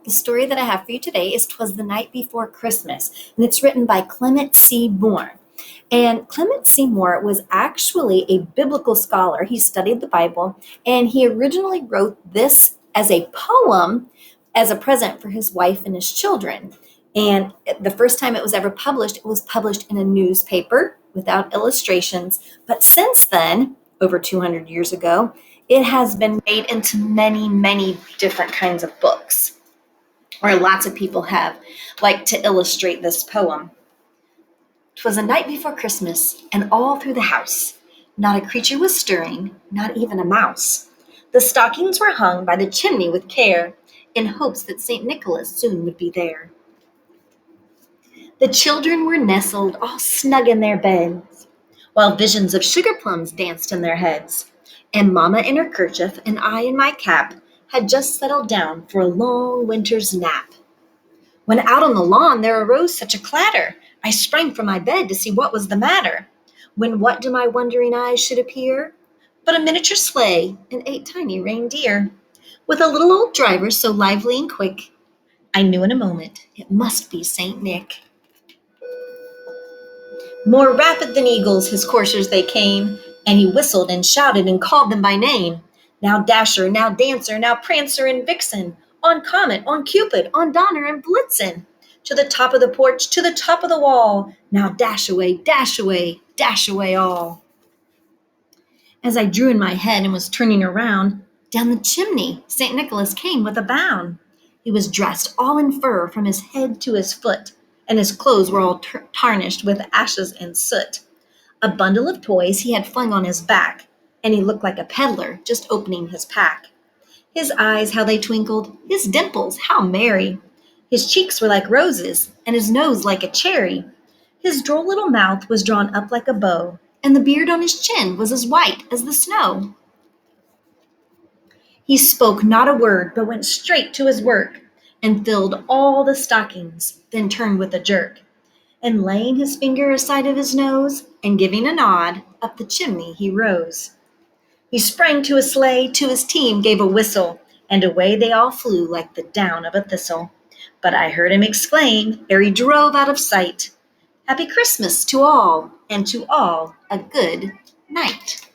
The story that I have for you today is "'Twas the Night Before Christmas," and it's written by Clement C. Moore. And Clement C. Moore was actually a biblical scholar. He studied the Bible, and he originally wrote this as a poem as a present for his wife and his children. And the first time it was published in a newspaper without illustrations. But since then, over 200 years ago, it has been made into many, many different kinds of books, or lots of people have liked to illustrate this poem. "'Twas a night before Christmas, and all through the house not a creature was stirring, not even a mouse. The stockings were hung by the chimney with care, in hopes that St. Nicholas soon would be there. The children were nestled all snug in their beds, while visions of sugar plums danced in their heads, and Mamma in her kerchief and I in my cap had just settled down for a long winter's nap. When out on the lawn there arose such a clatter, I sprang from my bed to see what was the matter, when what to my wondering eyes should appear but a miniature sleigh and 8 tiny reindeer, with a little old driver so lively and quick, I knew in a moment it must be Saint Nick. More rapid than eagles his coursers they came, and he whistled and shouted and called them by name. Now Dasher, now Dancer, now Prancer and Vixen, on Comet, on Cupid, on Donner and Blitzen, to the top of the porch, to the top of the wall, now dash away, dash away, dash away all. As I drew in my head and was turning around, down the chimney St. Nicholas came with a bound. He was dressed all in fur from his head to his foot, and his clothes were all tarnished with ashes and soot. A bundle of toys he had flung on his back, and he looked like a peddler just opening his pack. His eyes, how they twinkled, his dimples, how merry. His cheeks were like roses, and his nose like a cherry. His droll little mouth was drawn up like a bow, and the beard on his chin was as white as the snow. He spoke not a word, but went straight to his work, and filled all the stockings, then turned with a jerk, and laying his finger aside of his nose, and giving a nod, up the chimney he rose. He sprang to his sleigh, to his team gave a whistle, and away they all flew like the down of a thistle. But I heard him exclaim, ere he drove out of sight, "Happy Christmas to all, and to all a good night."